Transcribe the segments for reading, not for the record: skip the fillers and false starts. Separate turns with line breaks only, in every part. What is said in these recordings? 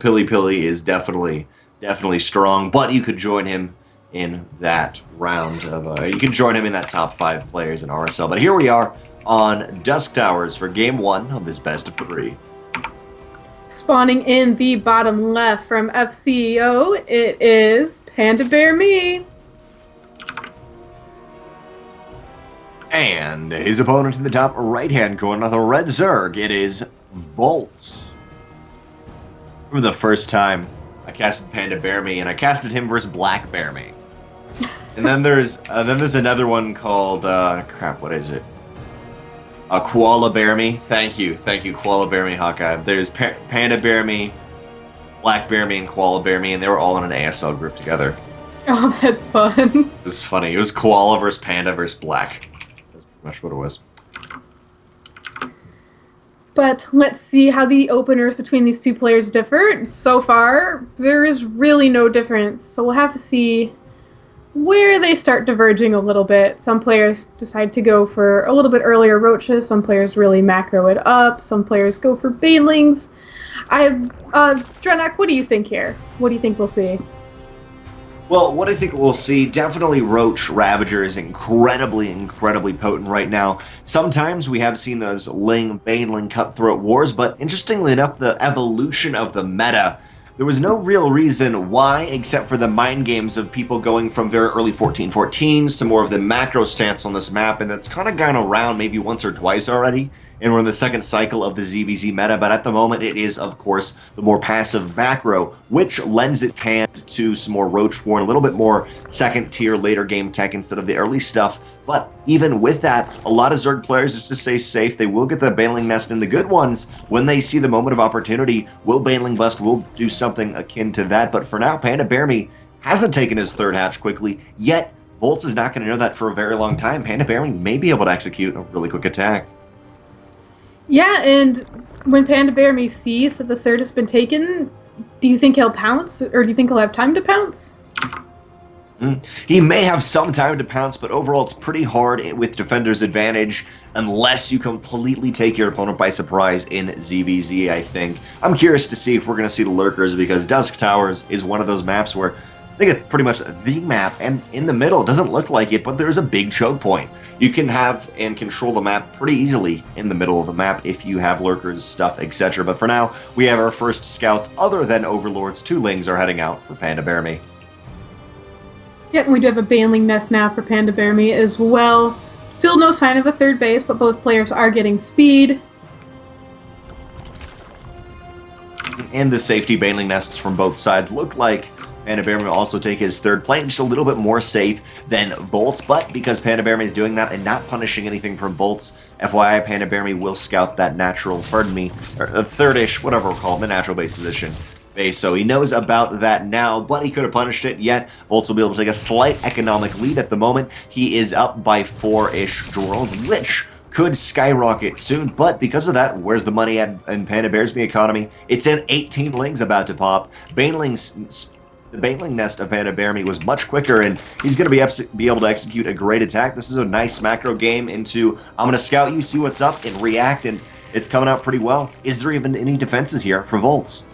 Pilly is definitely strong, but you could join him in that round of you can join him in that top 5 players in RSL. But here we are on Dusk Towers for game 1 of this best of 3.
Spawning in the bottom left from FCO, it is PandaBearMe.
And his opponent in the top right-hand corner, the red Zerg, it is Voltz. For the first time, I casted PandaBearMe, and I casted him versus BlackBearMe. And then there's another one called crap. What is it? KoalaBearMe. Thank you, KoalaBearMe Hawkeye. There's PandaBearMe, BlackBearMe, and KoalaBearMe, and they were all in an ASL group together.
Oh, that's fun.
It was funny. It was Koala versus Panda versus Black. That's pretty much what it was.
But let's see how the openers between these two players differ. So far, there is really no difference. So we'll have to see where they start diverging a little bit. Some players decide to go for a little bit earlier roaches. Some players really macro it up. Some players go for banelings. DrennoC, what do you think here? What do you think we'll see?
Well, what I think we'll see, definitely Roach Ravager is incredibly potent right now. Sometimes we have seen those Baneling Cutthroat wars, but interestingly enough, the evolution of the meta, there was no real reason why, except for the mind games of people going from very early 14-14s to more of the macro stance on this map, and that's kind of gone around maybe once or twice already. And we're in the second cycle of the ZVZ meta, but at the moment it is, of course, the more passive macro, which lends it hand to some more Roach War, and a little bit more second-tier later game tech instead of the early stuff. But even with that, a lot of Zerg players, just to stay safe, they will get the Baneling Nest, and the good ones, when they see the moment of opportunity, will Baneling Bust, will do something akin to that. But for now, PandaBearMe hasn't taken his third hatch quickly, yet Voltz is not going to know that for a very long time. PandaBearMe may be able to execute a really quick attack.
Yeah, and when PandaBearMe sees that the third has been taken, do you think he'll pounce, or do you think he'll have time to pounce?
He may have some time to pounce, but overall it's pretty hard with Defender's advantage unless you completely take your opponent by surprise in ZVZ, I think. I'm curious to see if we're going to see the Lurkers, because Dusk Towers is one of those maps where I think it's pretty much the map, and in the middle, it doesn't look like it, but there's a big choke point. You can have and control the map pretty easily in the middle of the map if you have Lurkers, stuff, etc. But for now, we have our first scouts other than Overlords. 2 Lings are heading out for PandaBearMe.
Yep, we do have a Baneling Nest now for PandaBearMe as well. Still no sign of a third base, but both players are getting speed.
And the safety Baneling Nests from both sides look like PandaBearMe will also take his third plane, just a little bit more safe than Voltz, but because PandaBearMe is doing that and not punishing anything from Voltz, FYI, PandaBearMe will scout that natural, pardon me, or a third-ish, whatever we'll call it, the natural base position. So he knows about that now, but he could have punished it, yet Voltz will be able to take a slight economic lead at the moment. He is up by 4-ish drones, which could skyrocket soon, but because of that, where's the money at in PandaBearMe economy? It's in 18 Lings about to pop. The Baneling Nest of PandaBearMe was much quicker, and he's going to be able to execute a great attack. This is a nice macro game into, I'm going to scout you, see what's up, and react, and it's coming out pretty well. Is there even any defenses here for Voltz?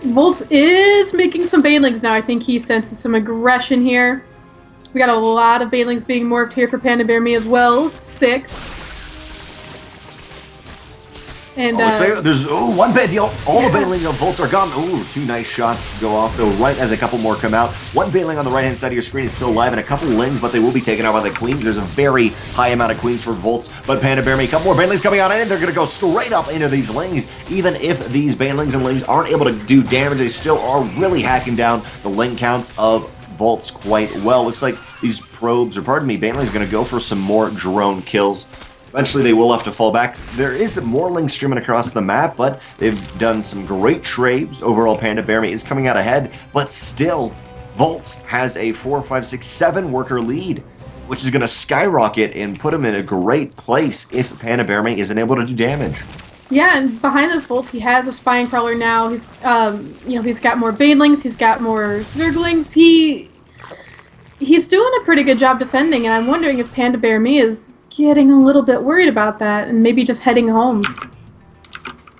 Voltz is making some Banelings now. I think he senses some aggression here. We got a lot of Banelings being morphed here for PandaBearMe as well. 6. And
looks like there's one bad all the Baneling of Voltz are gone. Ooh, 2 nice shots go off though, right as a couple more come out. One Baneling on the right hand side of your screen is still alive, and a couple Lings, but they will be taken out by the Queens. There's a very high amount of Queens for Voltz, but PandaBearMe, a couple more Banelings coming on in. They're going to go straight up into these Lings. Even if these Banelings and Lings aren't able to do damage, they still are really hacking down the Ling counts of Voltz quite well. Looks like these probes, or pardon me, Banelings are going to go for some more drone kills. Eventually, they will have to fall back. There is more Lings streaming across the map, but they've done some great trades. Overall, PandaBearMe is coming out ahead, but still, Voltz has a 4, 5, 6, 7 worker lead, which is going to skyrocket and put him in a great place if PandaBearMe isn't able to do damage.
yeah, and behind those Voltz, he has a Spine Crawler now. He's, he's got more Banelings. He's got more Zerglings. He's doing a pretty good job defending, and I'm wondering if PandaBearMe is getting a little bit worried about that and maybe just heading home.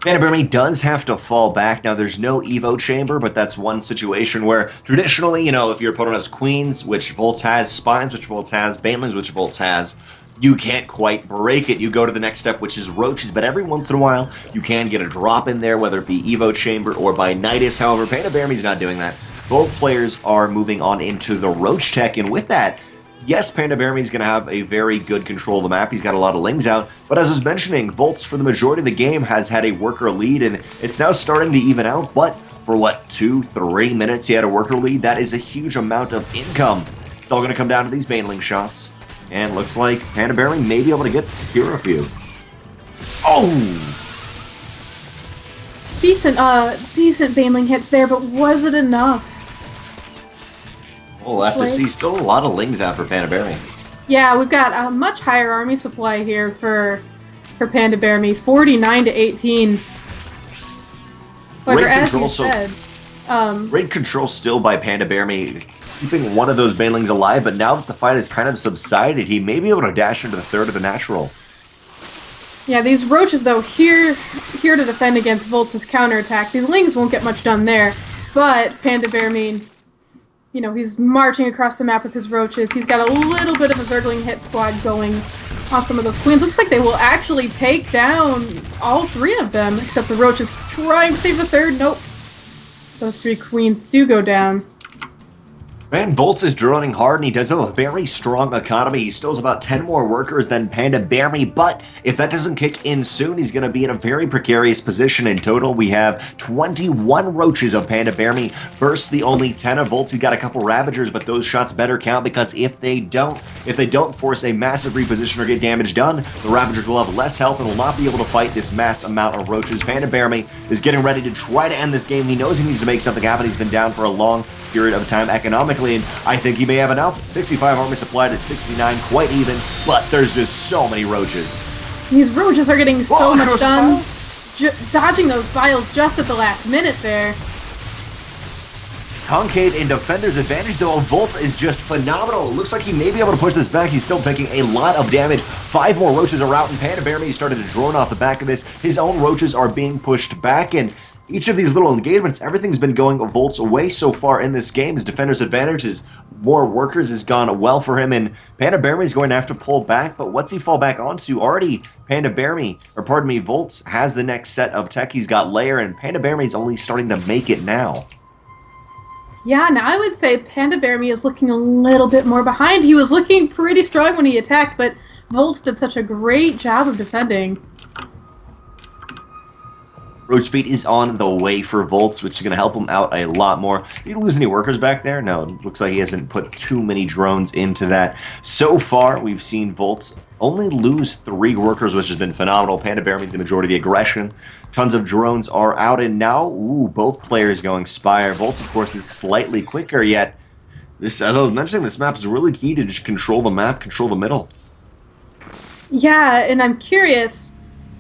PandaBearMe does have to fall back. Now, there's no Evo chamber, but that's one situation where traditionally, you know, if your opponent has queens, which Voltz has, spines, which Voltz has, banelings, which Voltz has, you can't quite break it. You go to the next step, which is roaches, but every once in a while, you can get a drop in there, whether it be Evo chamber or by Nidus. However, PandaBearMe's not doing that. Both players are moving on into the roach tech, and with that, yes, PandaBearMe is going to have a very good control of the map. He's got a lot of lings out. But as I was mentioning, Voltz, for the majority of the game, has had a worker lead, and it's now starting to even out. But for, what, 2-3 minutes he had a worker lead? That is a huge amount of income. It's all going to come down to these baneling shots. And looks like PandaBearMe may be able to secure a few. Oh!
Decent baneling hits there, but was it enough?
We'll have to see. Still a lot of lings out for PandaBearMe.
Yeah, we've got a much higher army supply here for PandaBearMe, 49 to 18. However, as you said,
great control still by PandaBearMe, keeping one of those banelings alive. But now that the fight has kind of subsided, he may be able to dash into the third of the natural.
Yeah, these roaches though here to defend against Voltz's counterattack. These lings won't get much done there, but PandaBearMe, you know, he's marching across the map with his roaches. He's got a little bit of a Zergling hit squad going off some of those queens. Looks like they will actually take down all three of them, except the roaches trying to save the third. Nope. Those three queens do go down.
Man, Voltz is droning hard, and he does have a very strong economy. He still has about 10 more workers than PandaBearMe, but if that doesn't kick in soon, he's going to be in a very precarious position. In total, we have 21 roaches of PandaBearMe versus the only 10 of Voltz. He's got a couple Ravagers, but those shots better count, because if they don't force a massive reposition or get damage done, the Ravagers will have less health and will not be able to fight this mass amount of roaches. PandaBearMe is getting ready to try to end this game. He knows he needs to make something happen. He's been down for a long period of time economically, and I think he may have enough. 65 army supplied at 69, quite even, but there's just so many roaches.
These roaches are getting so much done, dodging those vials just at the last minute there.
Concade in defender's advantage, though. Voltz is just phenomenal. It looks like he may be able to push this back. He's still taking a lot of damage. 5 more roaches are out, and PandaBearMe started to drone off the back of this. His own roaches are being pushed back, and each of these little engagements, everything's been going Volt's way so far in this game. His defender's advantage, his more workers has gone well for him, and PandaBearMe is going to have to pull back, but what's he fall back onto? Already, Voltz has the next set of tech. He's got Lair, and PandaBearMe is only starting to make it now.
Yeah, now I would say PandaBearMe is looking a little bit more behind. He was looking pretty strong when he attacked, but Voltz did such a great job of defending.
Roach speed is on the way for Voltz, which is going to help him out a lot more. Did he lose any workers back there? No, it looks like he hasn't put too many drones into that. So far, we've seen Voltz only lose 3 workers, which has been phenomenal. PandaBearMe, the majority of the aggression. Tons of drones are out, and now, both players going Spire. Voltz, of course, is slightly quicker, yet, as I was mentioning, this map is really key to just control the map, control the middle.
Yeah, and I'm curious,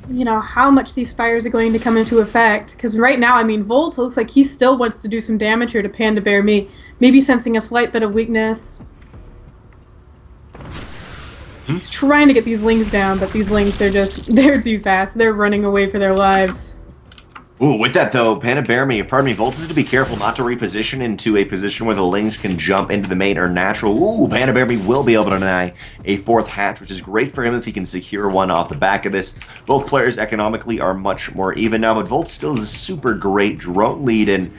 you know, how much these spires are going to come into effect. Because right now, I mean, Voltz looks like he still wants to do some damage here to PandaBearMe. Maybe sensing a slight bit of weakness. He's trying to get these lings down, but these lings, they're too fast. They're running away for their lives.
Ooh, with that though, Voltz is to be careful not to reposition into a position where the lings can jump into the main or natural. Ooh, PandaBearMe will be able to deny a 4th hatch, which is great for him if he can secure one off the back of this. Both players economically are much more even now, but Voltz still is a super great drone lead, and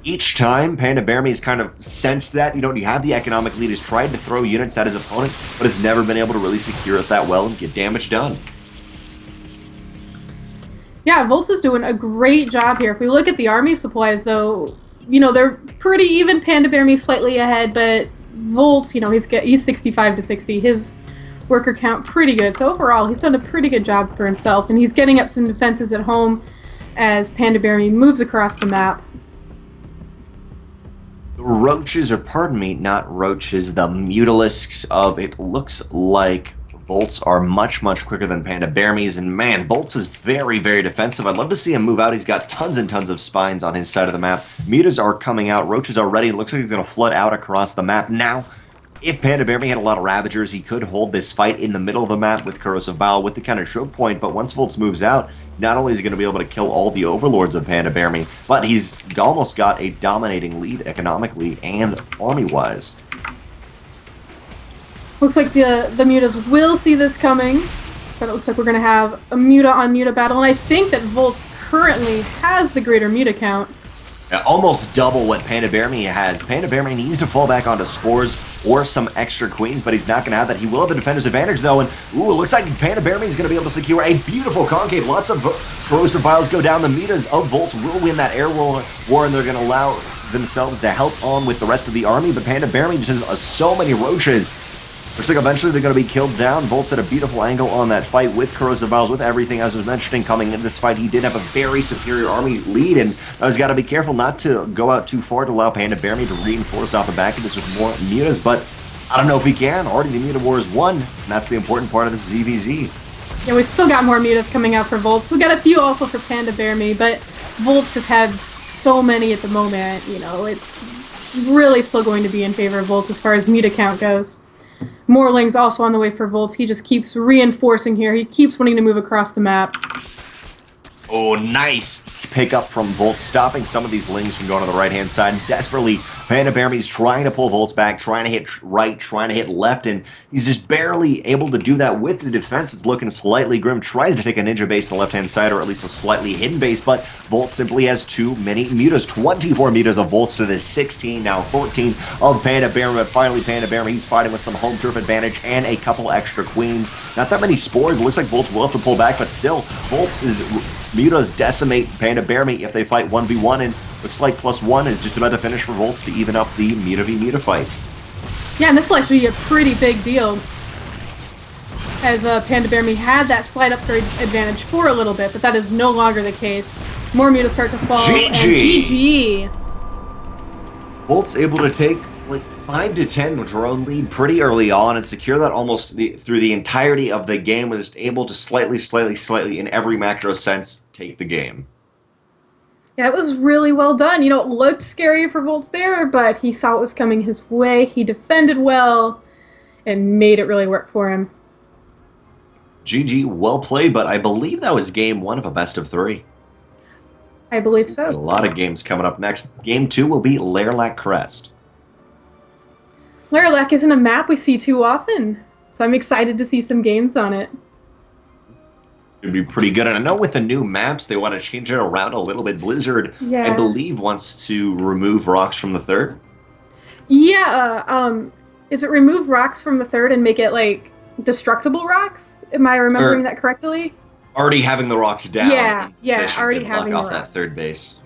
each time PandaBearMe has kind of sensed that, you have the economic lead, has tried to throw units at his opponent, but has never been able to really secure it that well and get damage done.
Yeah, Voltz is doing a great job here. If we look at the army supplies, though, they're pretty even. PandaBearMe slightly ahead, but Voltz, he's 65 to 60. His worker count pretty good. So overall, he's done a pretty good job for himself, and he's getting up some defenses at home as PandaBearMe moves across the map.
Roaches, or not roaches, the Mutalisks of it looks like Voltz are much, much quicker than PandaBearMe's, and man, Voltz is very, very defensive. I'd love to see him move out. He's got tons and tons of spines on his side of the map. Mutas are coming out. Roaches are ready. It looks like he's going to flood out across the map. Now, If PandaBearMe had a lot of Ravagers, he could hold this fight in the middle of the map with Corrosive Bile with the kind of choke point, but once Voltz moves out, not only is he going to be able to kill all the overlords of PandaBearMe, but he's almost got a dominating lead economically and army-wise.
Looks like the Mutas will see this coming, but it looks like we're going to have a Muta on Muta battle, and I think that Voltz currently has the greater Muta count.
Almost double what PandaBearMe has. PandaBearMe needs to fall back onto Spores or some extra Queens, but he's not going to have that. He will have the defender's advantage, though, and ooh, it looks like PandaBearMe is going to be able to secure a beautiful concave. Lots of Corrosive Vials go down. The Mutas of Voltz will win that air war, and they're going to allow themselves to help on with the rest of the army, but PandaBearMe just has so many roaches. Looks like eventually they're going to be killed down. Voltz had a beautiful angle on that fight with Corrosive Vials, with everything. As I was mentioning, coming into this fight, he did have a very superior army lead, and he's got to be careful not to go out too far to allow PandaBearMe to reinforce off the back of this with more Mutas, but I don't know if he can. Already the Muta War is won, and that's the important part of this ZVZ.
Yeah, we've still got more Mutas coming out for Voltz. We got a few also for PandaBearMe, but Voltz just had so many at the moment. You know, it's really still going to be in favor of Voltz as far as Muta count goes. Morling's also on the way for Voltz. He just keeps reinforcing here. He keeps wanting to move across the map.
Oh, nice pick up from Voltz, stopping some of these Lings from going to the right-hand side. Desperately, PandaBearMe's trying to pull Voltz back, trying to hit right, trying to hit left, and he's just barely able to do that with the defense. It's looking slightly grim. Tries to take a ninja base on the left-hand side, or at least a slightly hidden base, but Voltz simply has too many Mutas. 24 Mutas of Voltz to the 16, now 14 of PandaBearMe, but finally PandaBearMe, he's fighting with some home turf advantage and a couple extra Queens. Not that many Spores. It looks like Voltz will have to pull back, but still, Voltz's Mutas decimate PandaBearMe if they fight 1v1, and looks like +1 is just about to finish for Voltz to even up the Muta v Muta fight.
Yeah, and this will actually be a pretty big deal, as PandaBearMe had that slight upgrade advantage for a little bit, but that is no longer the case. More Mutas start to fall,
GG.
and GG!
Voltz able to take like 5 to 10 drone lead pretty early on and secure that almost through the entirety of the game, was able to slightly in every macro sense take the game.
Yeah, it was really well done. You know, it looked scary for Voltz there, but he saw what was coming his way. He defended well and made it really work for him.
GG, well played, but I believe that was game 1 of a best of 3.
I believe so.
A lot of games coming up next. Game 2 will be Lairlac Crest.
Lairlac isn't a map we see too often, so I'm excited to see some games on it.
It'd be pretty good, and I know with the new maps they want to change it around a little bit. Blizzard,
Yeah.
I believe, wants to remove rocks from the third.
Yeah, is it remove rocks from the third and make it, like, destructible rocks? Am I remembering that correctly?
Already having the rocks down.
Yeah,
in
yeah,
position
already
to block
having
off
the
that
rocks.
third base.